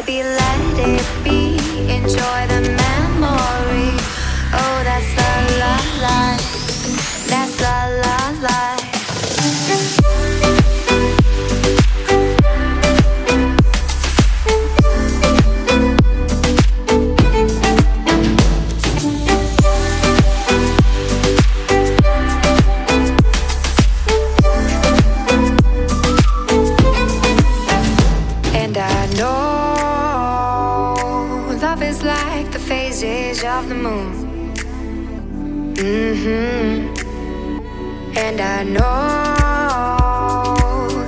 baby, let it be. Enjoy the memory. Oh, that's the love life. That's the love life. Of the moon. And I know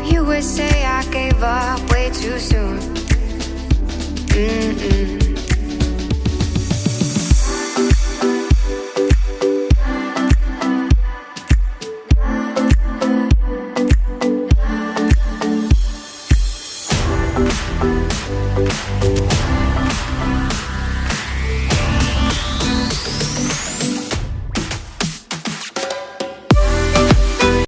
you would say I gave up way too soon.